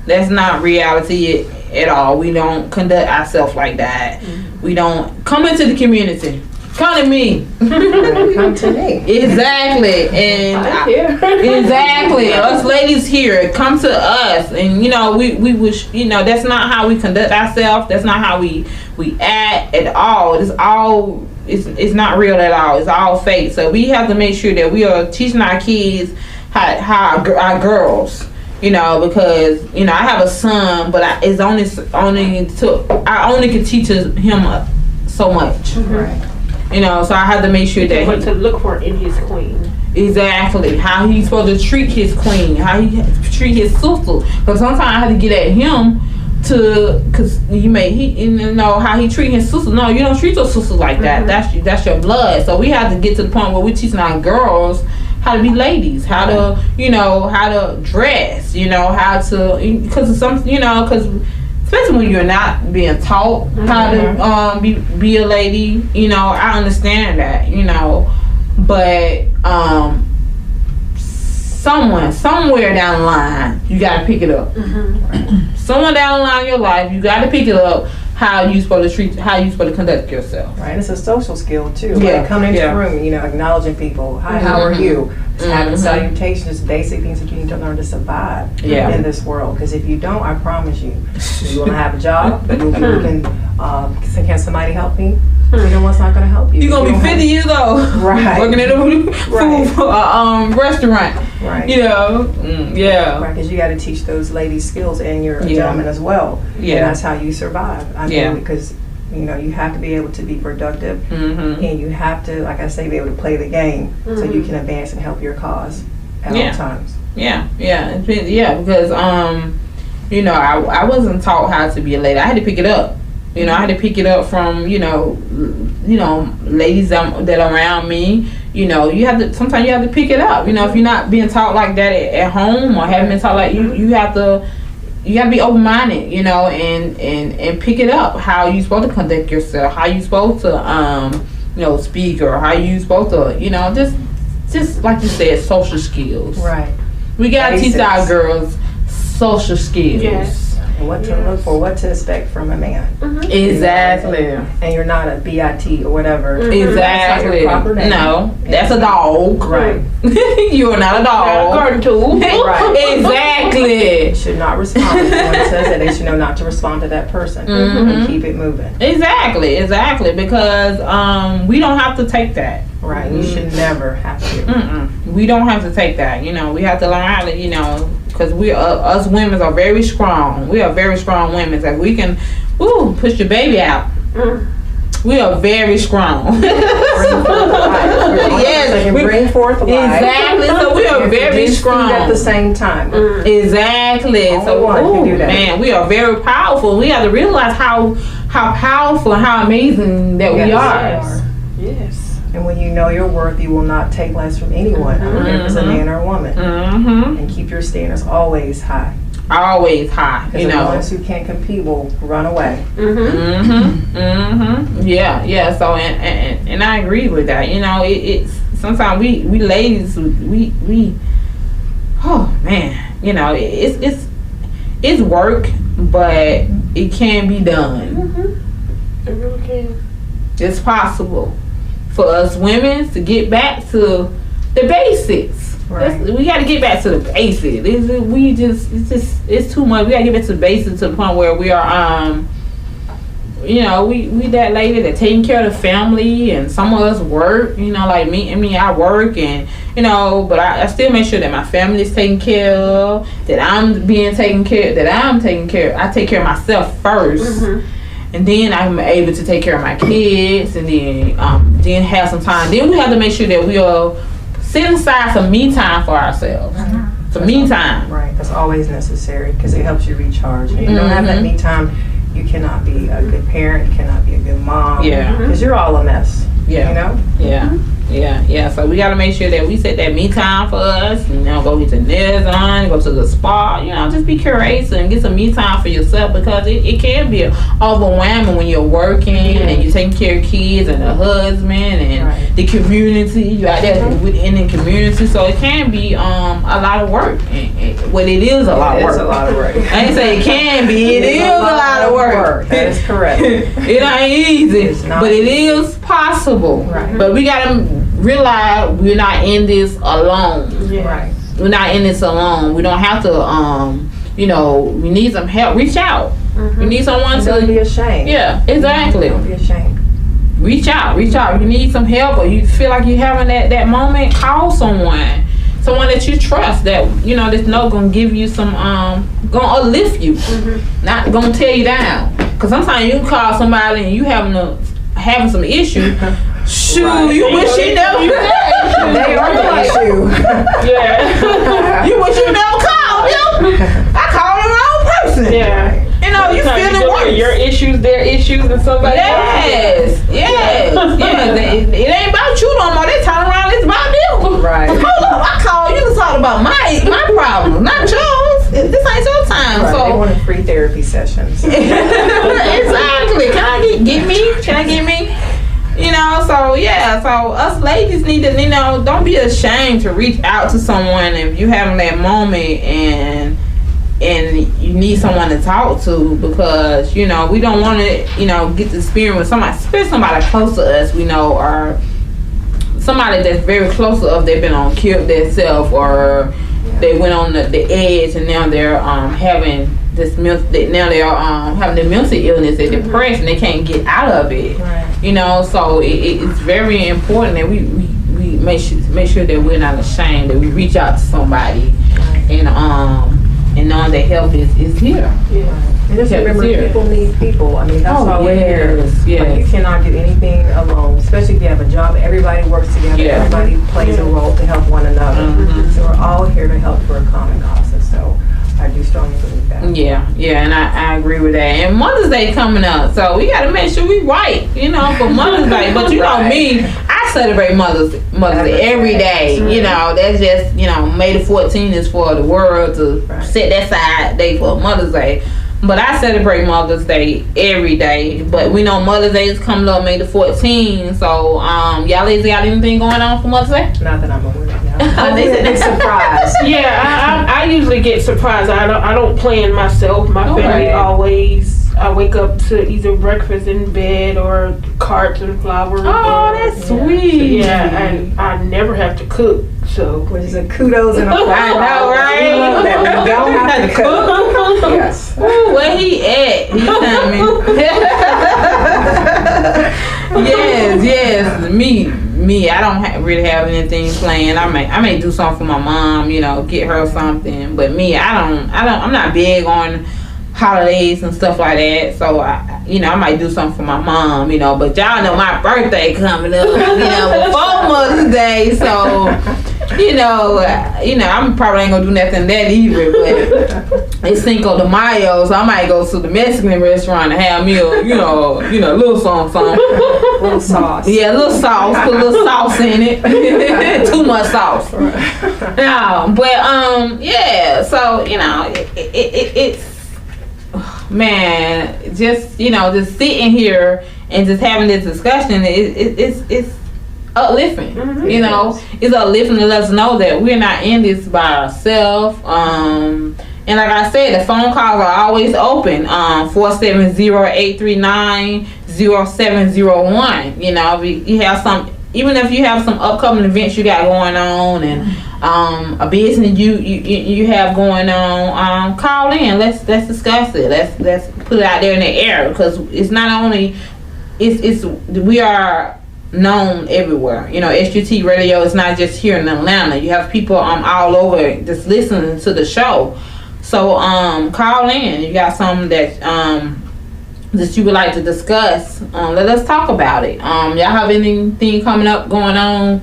that's not reality at all. We don't conduct ourselves like that. We don't come into the community. Come to me. Come to me. Exactly. And exactly. Us ladies here, come to us. And we wish, that's not how we conduct ourselves. That's not how we act at all. It's not real at all. It's all fake. So we have to make sure that we are teaching our kids how our girls, because I have a son, but I only can teach him so much. Right. So I have to make sure that what to look for in his queen. Exactly. How he's supposed to treat his queen. How he treat his sister. Because sometimes I have to get at him because how he treat his sister. No, you don't treat your sister like that. That's your blood. So we have to get to the point where we're teaching our girls how to be ladies, how to how to dress, how to, because especially when you're not being taught how to be a lady, I understand that, but somewhere down the line, you gotta pick it up. Somewhere down the line in your life, you gotta pick it up. How you supposed to conduct yourself. Right, it's a social skill too. Like coming into the room, acknowledging people. Hi, how are you? Just having salutations, basic things that you need to learn to survive in this world. Because if you don't, I promise you will have a job. Can somebody help me? What's not going to help you? You're going to be 50 years old. Right. Working at a restaurant. Right. Right, because you got to teach those ladies skills and you're a gentleman as well. Yeah. And that's how you survive. I mean, because you have to be able to be productive and you have to, like I say, be able to play the game so you can advance and help your cause at all times. Because I wasn't taught how to be a lady. I had to pick it up. I had to pick it up from ladies that are around me. Sometimes you have to pick it up. If you're not being taught like that at home or haven't been taught like you have to be open-minded, and pick it up. How you supposed to conduct yourself? How you supposed to speak, or how you supposed to just like you said, social skills. Right. We gotta teach our girls social skills. Yes. And what to look for, what to expect from a man. Exactly. And you're not a BIT or whatever. Exactly. That's not your proper name. No, that's a dog. Right. You're not a dog. Not a garden tool. Right. Exactly. Should not respond. When it says that, they should know not to respond to that person and keep it moving. Exactly. Because we don't have to take that. Right. You should never have to. We don't have to take that. You know, we have to learn how to, you know, because we us women are very strong. We are very strong women. That we can, push your baby out. We are very strong. Yes, we bring forth life. Exactly. So we are very strong at the same time. Exactly. Only So one can do that. man, we are very powerful. We have to realize how powerful and how amazing that we are. Yes. And when you know your worth, you will not take less from anyone, I don't care if it's a man or a woman. And keep your standards always high. Always high, you know. The ones who can't compete will run away. Yeah. So and I agree with that. You know, it's sometimes we ladies we oh man, you know, it's work, but it can be done. It really can. It's possible for us women to get back to the basics. Right. We got to get back to the basics. It's too much. We got to get back to the basics to the point where we are, you know, we that lady that taking care of the family, and some of us work. You know, like me. I mean, I work, and you know, but I still make sure that my family is taken care of, that I'm being taken care, that I'm taking care. I take care of myself first. And then I'm able to take care of my kids, and then have some time. Then we have to make sure that we are setting aside some me time for ourselves. Some me time. Right. That's always necessary because it helps you recharge. If you don't have that me time, you cannot be a good parent. You cannot be a good mom. Yeah. Because you're all a mess. Yeah. You know. Yeah. So we got to make sure that we set that me time for us. You know, go get your nails on, go to the spa. You know, just be curious and get some me time for yourself, because it can be overwhelming when you're working and you're taking care of kids and the husband and the community. You out there within the community, so it can be a lot of work. Well, it is a lot of work. It's a lot of work. I ain't say it can be. It is a lot of work. That is correct. It ain't easy, but it is possible. Right. But we gotta realize we're not in this alone. Right. We're not in this alone. We don't have to. You know, we need some help. Reach out. We need someone Don't be ashamed. Yeah, exactly. Don't be ashamed. Reach out. You need some help, or you feel like you're having that moment. Call someone that you trust, that you know that's not gonna give you some gonna uplift you, not gonna tear you down. Because sometimes you call somebody and you having some issue. Shoot, you wish you never. They are the issue. You wish you never called them. I called the wrong person. Yeah. You know, you feeling worse. Your issues, their issues, and somebody else's. Yes. It ain't about you no more. They turn around, it's about them. Right. Hold up, I called you to talk about my problem, not yours. This ain't your time. Right. So they wanted free therapy sessions. exactly. Can I get me? You know, so us ladies need to, you know, don't be ashamed to reach out to someone if you having that moment and you need someone to talk to, because you know we don't want to, you know, get the experience with somebody, especially somebody close to us, we know, or somebody that's very close to us. They've been killed themselves, or they went on the edge, and now they're having this having the mental illness, they're depressed, and they can't get out of it. Right. You know, so it's very important that we make sure that we're not ashamed, that we reach out to somebody, and knowing that help is here. And just remember, people need people. I mean, that's why we're here. Yes. Like, you cannot do anything alone, especially if you have a job. Everybody works together. Yeah. Everybody plays a role to help one another. So we're all here to help for a common cause. And so I do strongly believe that. Yeah, and I agree with that. And Mother's Day coming up, so we got to make sure we right, you know, for Mother's Day. But you know me, I celebrate Mother's Day every day. You know, that's just, you know, May the 14th is for the world to set that side day for Mother's Day. But I celebrate Mother's Day every day. But we know Mother's Day is coming up May the 14th. So, y'all ladies got anything going on for Mother's Day? Not that I'm aware of now. They said it's surprise. Yeah, I usually get surprised. I don't plan myself. My family always. I wake up to either breakfast in bed or carts and flowers. Oh, that's sweet. And I never have to cook. So, which is a kudos and a applause. I know, right? We love that. We don't have to cook. Yes. Ooh, where he at? He coming. Yes. Me me, I don't really have anything planned. I may do something for my mom, you know, get her something. But me, I'm not big on holidays and stuff like that. So I might do something for my mom, you know. But y'all know my birthday coming up, you know, before Mother's Day. So, I'm probably ain't gonna do nothing that either. But it's Cinco de Mayo, so I might go to the Mexican restaurant and have me a, little something. Little sauce. Yeah, a little sauce. Put a little sauce in it. Too much sauce. No, but yeah. So it's. Man, just just sitting here and just having this discussion, it's uplifting. It's uplifting to let us know that we're not in this by ourselves. And like I said, the phone calls are always open. 470-839-0701. You have some. Even if you have some upcoming events you got going on and a business you have going on, call in. Let's discuss it. Let's put it out there in the air, because it's not only we are known everywhere. SUT Radio is not just here in Atlanta. You have people all over just listening to the show. So call in. You got something that you would like to discuss, let us talk about it. Y'all have anything coming up, going on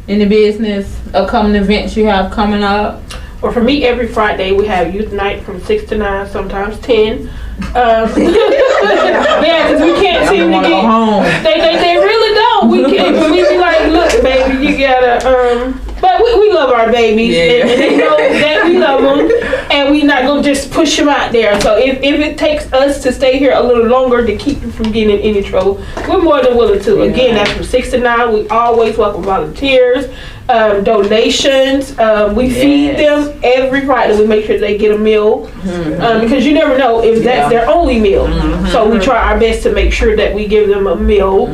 in the business, upcoming events you have coming up? Well, for me, every Friday we have youth night from 6 to 9, sometimes 10. Yeah, because we can't seem to get home. They really don't. We can't. We be like, look, baby, you gotta. But we love our babies, and they know that we love them, and we not gonna just push them out there. So if it takes us to stay here a little longer to keep you from getting in any trouble, we're more than willing to. Again, that's from 6 to 9. We always welcome volunteers, donations. We feed them every Friday. We make sure they get a meal, because you never know if that's their only meal. So we try our best to make sure that we give them a meal,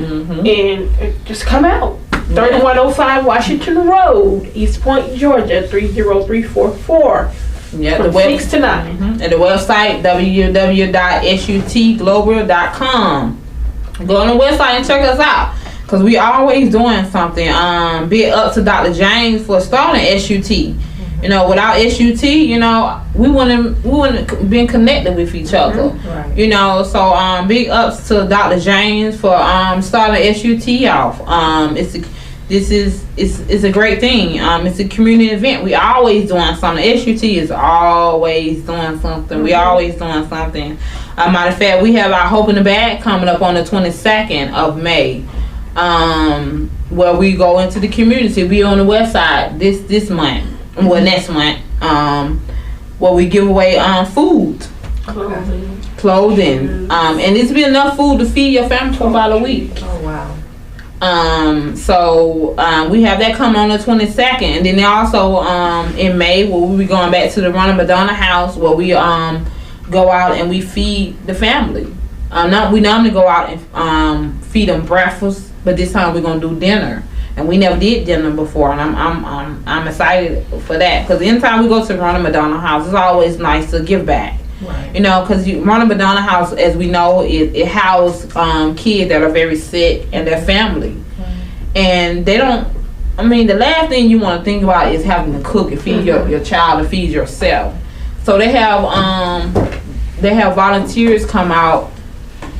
and just come out. 3105 Washington Road, East Point, Georgia, 30344. Yeah, from 6 to 9. And the website, www.sutglobal.com. Go on the website and check us out, because we always doing something. Big up to Dr. James for starting SUT. Without SUT, we wouldn't been connected with each other. Right. So big ups to Dr. James for starting SUT off. It's a great thing. It's a community event. We always doing something. SUT is always doing something. We always doing something. Matter of fact, we have our Hope in the Bag coming up on the 22nd of May. Where we go into the community. We on the west side this month. Well, next month. Where we give away food. Clothing. And it's be enough food to feed your family for about a week. Oh wow. So we have that coming on the 22nd, and then also in May we'll be going back to the Ronald Madonna house, where we go out and we feed the family. We normally go out and feed them breakfast, but this time we're gonna do dinner, and we never did dinner before, and I'm excited for that, because anytime we go to the Ronald Madonna house, it's always nice to give back. Right. Because Ronald Madonna House, as we know, it houses kids that are very sick and their family. And they don't, the last thing you want to think about is having to cook and feed your child and feed yourself. So they have volunteers come out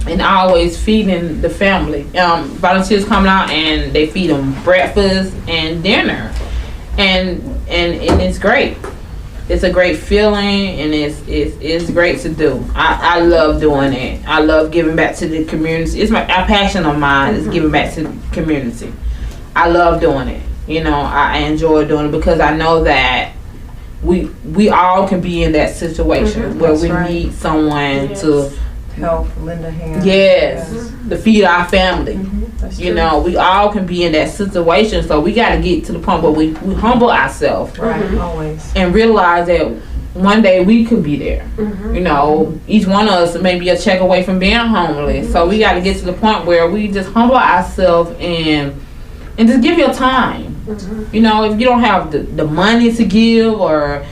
and always feeding the family. Volunteers come out and they feed them breakfast and dinner. And it's great. It's a great feeling, and it's great to do. I love doing it. I love giving back to the community. It's a passion of mine, is giving back to the community. I love doing it. I enjoy doing it, because I know that we all can be in that situation where we need someone to help, lend a hand. Yes, to feed our family. We all can be in that situation, so we got to get to the point where we humble ourselves, always, and realize that one day we could be there. Each one of us may be a check away from being homeless, so we got to get to the point where we just humble ourselves and just give your time. If you don't have the money to give, and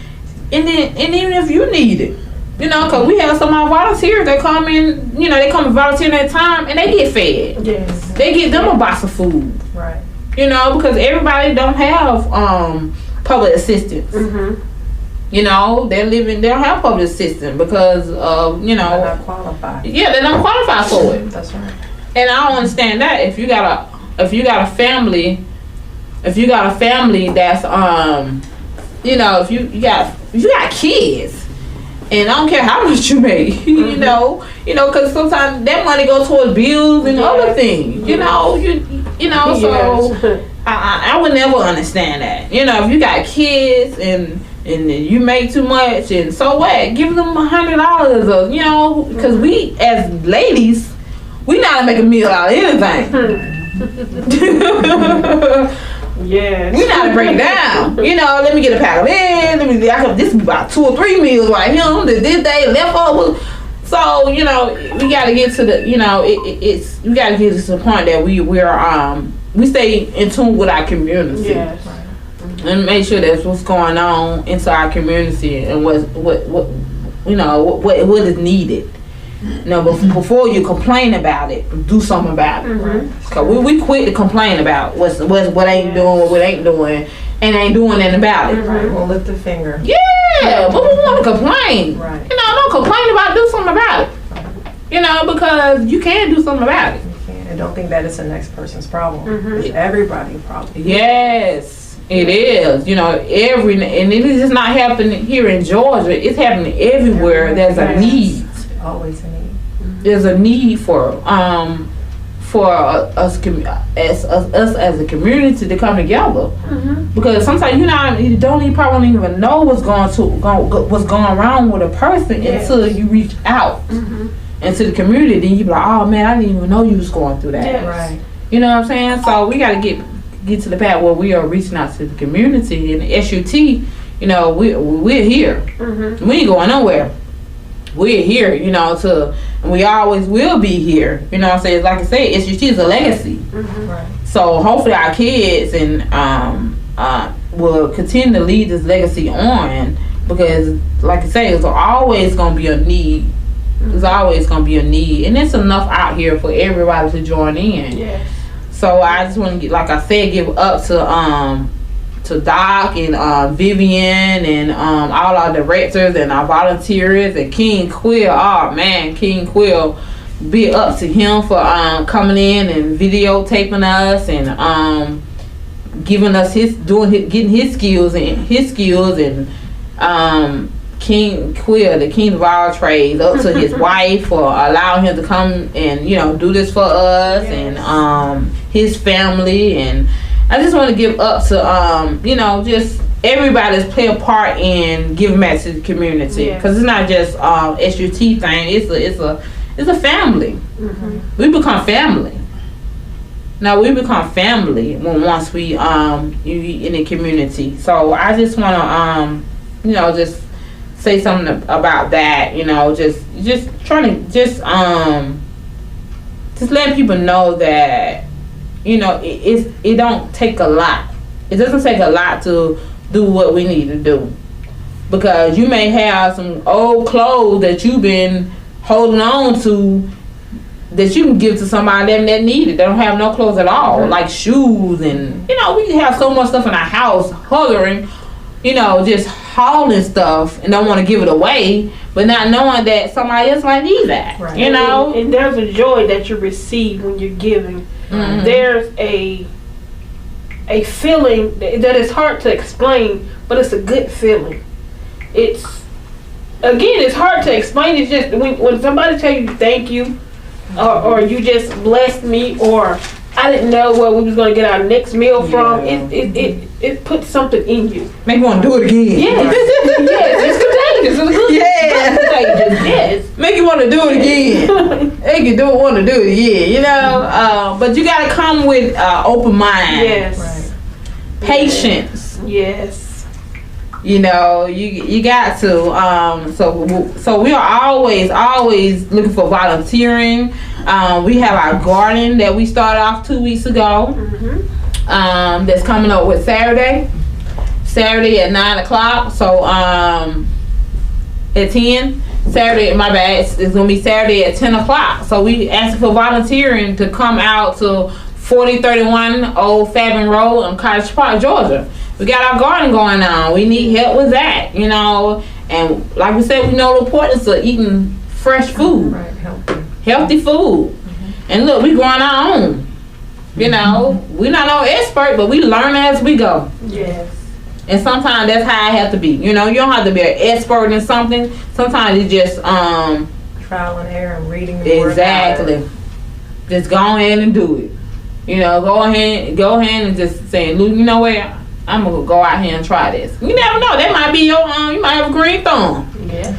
even if you need it, You know, because we have some of our volunteers that come in, you know, they come and volunteer that time and they get fed. Yes. They get them a box of food. Right. You know, because everybody don't have public assistance. Mm-hmm. You know, they don't have public assistance because of, you know. They're not qualified. Yeah, they don't qualify for it. That's right. And I don't understand that. If you got a family that's you know, if you got kids, and I don't care how much you make, you know, because sometimes that money goes towards bills and other things, you know, you know, so I would never understand that. You know, if you got kids and you make too much, and so what? Give them $100, or, you know, because we as ladies, we know how to make a meal out of anything. Yes. We know how to break it down. You know, let me get a pack of eggs. This is about 2 or 3 meals right here. This day leftovers. So, you know, we got to get to the, you know, we got to get to the point that we stay in tune with our community. Yes. And make sure that's what's going on into our community and what you know, what is needed. You know, before you complain about it, do something about it. Mm-hmm. Cause we quick to complain about what ain't doing, what ain't doing, and ain't doing nothing about it. Right. We'll lift a finger. Yeah, but we want to complain. Right. You know, don't complain about it, do something about it. You know, because you can do something about it. You can't. And don't think that it's the next person's problem. Mm-hmm. It's everybody's problem. Yes, it is. You know, and it is just not happening here in Georgia. It's happening everywhere. There's a need. Always a need. There's a need for us as a community to come together. Mm-hmm. Because sometimes you probably don't even know what's going wrong with a person until you reach out into the community. Then you be like, oh man, I didn't even know you was going through that. Yes. Right. You know what I'm saying? So we got to get to the part where we are reaching out to the community. And the SUT, you know, we're here. Mm-hmm. We ain't going nowhere. We're here, you know, and we always will be here. You know what I'm saying? Like I said, SUT is a legacy. Mm-hmm. Right. So hopefully our kids will continue to lead this legacy on, because like I say, it's always gonna be a need. There's always gonna be a need, and there's enough out here for everybody to join in. Yes. So I just want to, like I said, give up to Doc and Vivian and all our directors and our volunteers and King Quill. Oh man, King Quill, be up to him for coming in and videotaping us and giving us getting his skills and King Quill, the king of all trades, up to his wife for allowing him to come and, you know, do this for us. Yes. And his family. And I just want to give up to you know, just everybody that's play a part in giving back to the community, because it's not just SUT thing. It's a family. Mm-hmm. We become family. Now we become family once we you in the community. So I just want to you know, just say something about that. You know, just trying to just letting people know that, you know, it don't take a lot. It doesn't take a lot to do what we need to do, because you may have some old clothes that you've been holding on to that you can give to somebody that need it. They don't have no clothes at all, mm-hmm. like shoes, and you know, we have so much stuff in our house hovering, you know, just hauling stuff and don't want to give it away, but not knowing that somebody else might need that. Right. You know, and there's a joy that you receive when you're giving. Mm-hmm. There's a feeling that is hard to explain, but it's a good feeling. It's hard to explain. It's just when somebody tell you thank you, or you just blessed me, or I didn't know where we was gonna get our next meal from. It puts something in you. Make you want to do it again. Yes, yes, it's contagious. It's good. Yeah, yes. Make you want to do it again. Make you want to do it again. You know, but you gotta come with open mind. Yes. Right. Patience. Yes. You know, you got to. So we are always looking for volunteering. We have our garden that we started off 2 weeks ago. Mm-hmm. That's coming up with Saturday at 9:00. So at 10. Saturday, my bad, it's gonna be Saturday at 10 o'clock. So we asking for volunteering to come out to 4031 Old Fabian Road in Cottage Park, Georgia. We got our garden going on. We need help with that, you know. And like we said, we know the importance of eating fresh food, Right, healthy food. And look, we growing our own. You know, we're not no expert, but we learn as we go. Yes. And sometimes that's how I have to be. You know, you don't have to be an expert in something. Sometimes it's just trial and error and reading the word. exactly. Just go ahead and do it. You know, go ahead and just say, Luke, you know what? I'm gonna go out here and try this. You never know. That might be your you might have a green thumb. Yeah.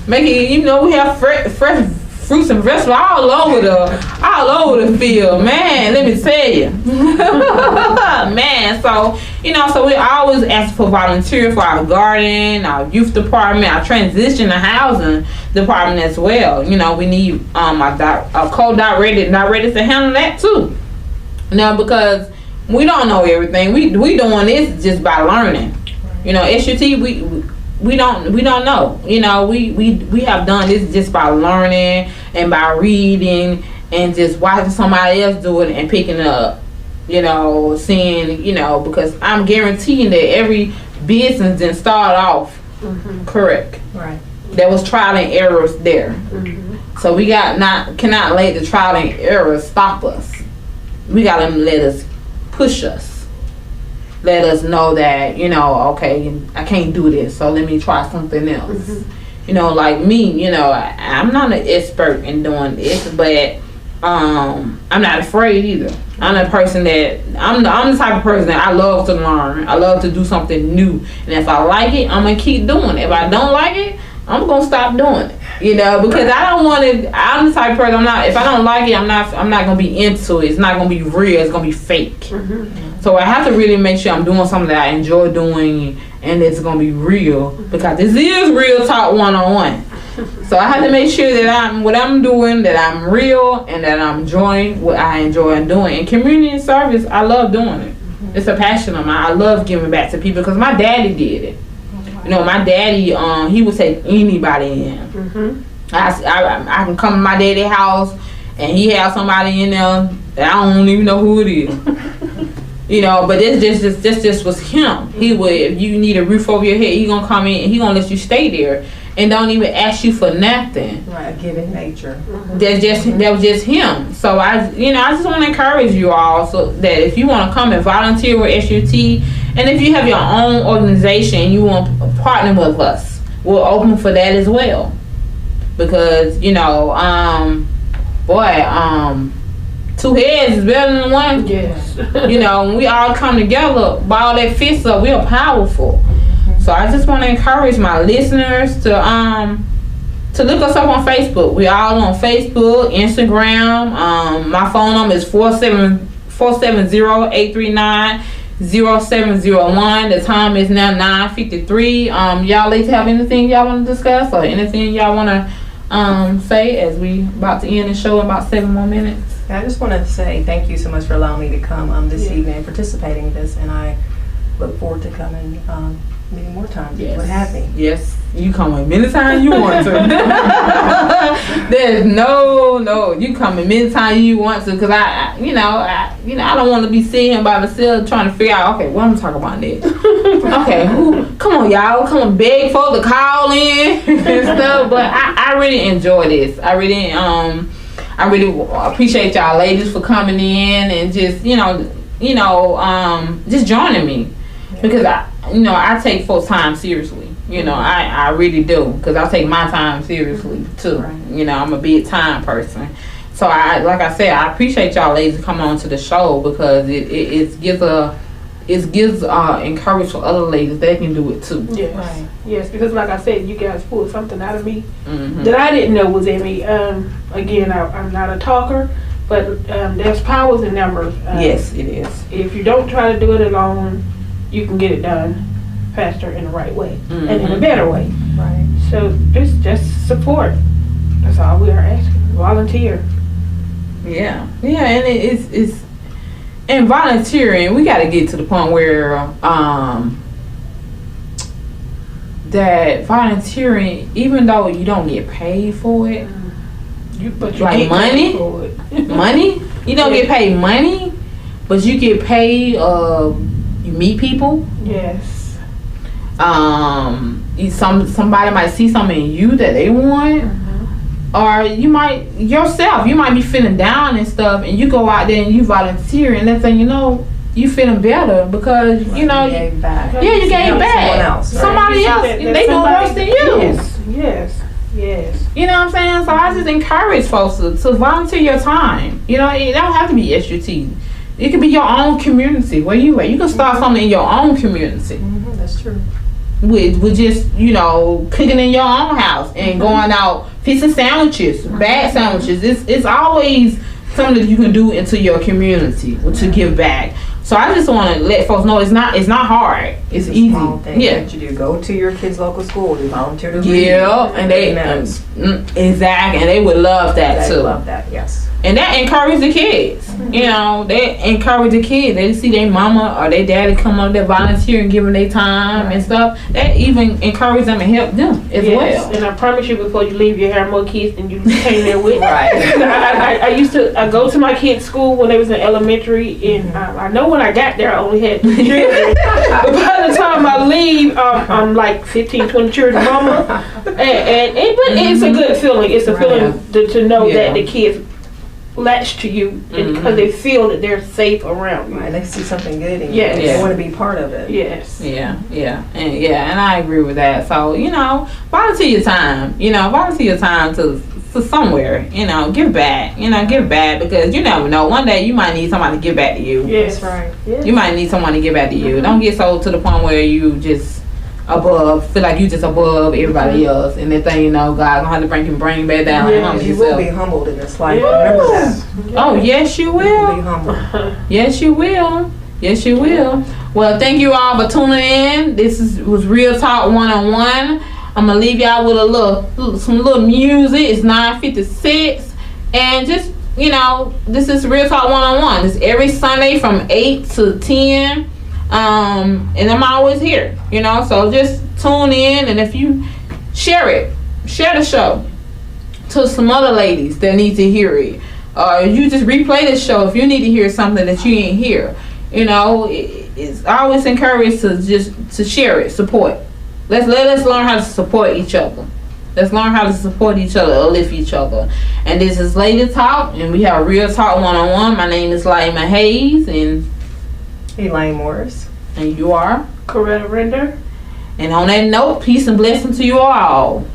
Make it, you know, we have fresh fruits and vegetables all over the field, man. Let me tell you, man. So you know, so we always ask for volunteers for our garden, our youth department, our transition and housing department as well. You know, we need a co-director to handle that too. Now, because we don't know everything, we doing this just by learning. You know, SUT we don't know. You know, we have done this just by learning and by reading and just watching somebody else do it and picking it up. You know, seeing, you know, because I'm guaranteeing that every business didn't start off correct. Right. There was trial and errors there. So we cannot let the trial and errors stop us. We gotta let us push us. Let us know that, you know, okay, I can't do this, so let me try something else. You know, like me, you know, I'm not an expert in doing this, but I'm not afraid either. I'm the person that I'm the type of person that I love to learn. I love to do something new, and if I like it, I'm gonna keep doing it. If I don't like it, I'm gonna stop doing it. You know, because I don't want to. I'm the type of person. If I don't like it, I'm not gonna be into it. It's not gonna be real. It's gonna be fake. So I have to really make sure I'm doing something that I enjoy doing, and it's gonna be real, because this is real talk 101. So I have to make sure that what I'm doing, that I'm real, and that I'm enjoying what I enjoy doing. And community service, I love doing it. It's a passion of mine. I love giving back to people because my daddy did it. You know, my daddy, he would take anybody in. I can come to my daddy's house and he have somebody in there that I don't even know who it is. You know, but this just was him. He would, if you need a roof over your head, he gonna come in and he gonna let you stay there and don't even ask you for nothing. Right, a giving nature. That was just him. So I just want to encourage you all, so that if you want to come and volunteer with SUT, and if you have your own organization and you want to partner with us, we're open for that as well. Because, you know, two heads is better than one. Yes. You know, when we all come together, ball that fist up, we are powerful. So I just want to encourage my listeners to look us up on Facebook. We all on Facebook, Instagram. My phone number is 470-839-0701. The time is now 9:53. Y'all ladies have anything y'all want to discuss or anything y'all want to say as we about to end the show in about 7 more minutes? I just want to say thank you so much for allowing me to come this evening and participating in this, and I look forward to coming many more times. Yes. You would have me. Yes, you come as many times you want to. There's no, you come as many times you want to, because I don't want to be sitting here by myself trying to figure out, okay, what I'm talking about next. Okay, come on, y'all, come on, beg folks to call in and stuff. But I really enjoy this. I really appreciate y'all ladies for coming in and just just joining me, because I take folks' time seriously. You know, I really do, because I take my time seriously too. Right. You know, I'm a big time person. So I appreciate y'all ladies coming on to the show, because it gives encouragement for other ladies. They can do it too. Yes. Right. Yes, because like I said, you guys pulled something out of me Mm-hmm. that I didn't know was in me. Again, I'm not a talker, but there's powers in numbers. Yes, it is. If you don't try to do it alone, you can get it done faster in the right way and in a better way. Right. So it's just support. That's all we are asking. Volunteer. Yeah, and it's and volunteering. We got to get to the point where that volunteering, even though you don't get paid for it, But you like get money, paid for it. money, you don't get paid money, but you get paid. You meet people. Yes. Somebody might see something in you that they want. Or you might be feeling down and stuff, and you go out there and you volunteer, and next thing you know, you feeling better because you know. You gave back. Yeah, you gave back. Someone else, right? Somebody else. They doing worse than you. Yes. You know what I'm saying? So I just encourage folks to volunteer your time. You know, it don't have to be SUT. It could be your own community. Where you at? You can start something in your own community. That's true. With just, you know, cooking in your own house and going out fixing sandwiches, bag sandwiches. It's always something that you can do into your community to give back. So I just want to let folks know it's not hard. It's easy. Yeah. That you do. Go to your kids' local school. You volunteer to read. Yeah, and they exactly, and they would love that too. They love that. Yes. And that encourages the kids. You know, they encourage the kids. They see their mama or their daddy come up there volunteering, giving their time and stuff. That even encourages them and help them as well. And I promise you, before you leave, you have more kids than you came there with. Right. I go to my kids' school when they was in elementary, and I know when I got there, I only had 2 children. But by the time I leave, I'm like 15, 20 children mama. But it's a good feeling. It's a feeling to know that the kids latch to you because they feel that they're safe around you. Right, they see something good in you. Yes. They want to be part of it. Yes. And I agree with that. So, you know, volunteer your time. You know, volunteer your time to somewhere. You know, give back. You know, give back because you never know. One day you might need somebody to give back to you. Yes. That's right. Yes. You might need someone to give back to you. Don't get so to the point where you just feel like you just above everybody else, and then thing you know, God gonna have to bring you back down. Yes, you will be humbled in this life. Remember that. Oh yes, you will. You'll be humbled. Yes, you will. Yes, you will. Well, thank you all for tuning in. This was Real Talk 101. I'm gonna leave y'all with some little music. It's 9:56, and just you know, this is Real Talk 101. It's every Sunday from 8 to 10. And I'm always here, you know, so just tune in, and if you share the show to some other ladies that need to hear it, or you just replay the show if you need to hear something that you ain't hear, you know, it's always encouraged to share it, support. Let us learn how to support each other. Let's learn how to support each other, uplift each other. And this is Lady Talk, and we have Real Talk 101. My name is Lyma Hayes, and Elaine Morris. And you are? Coretta Render. And on that note, peace and blessing to you all.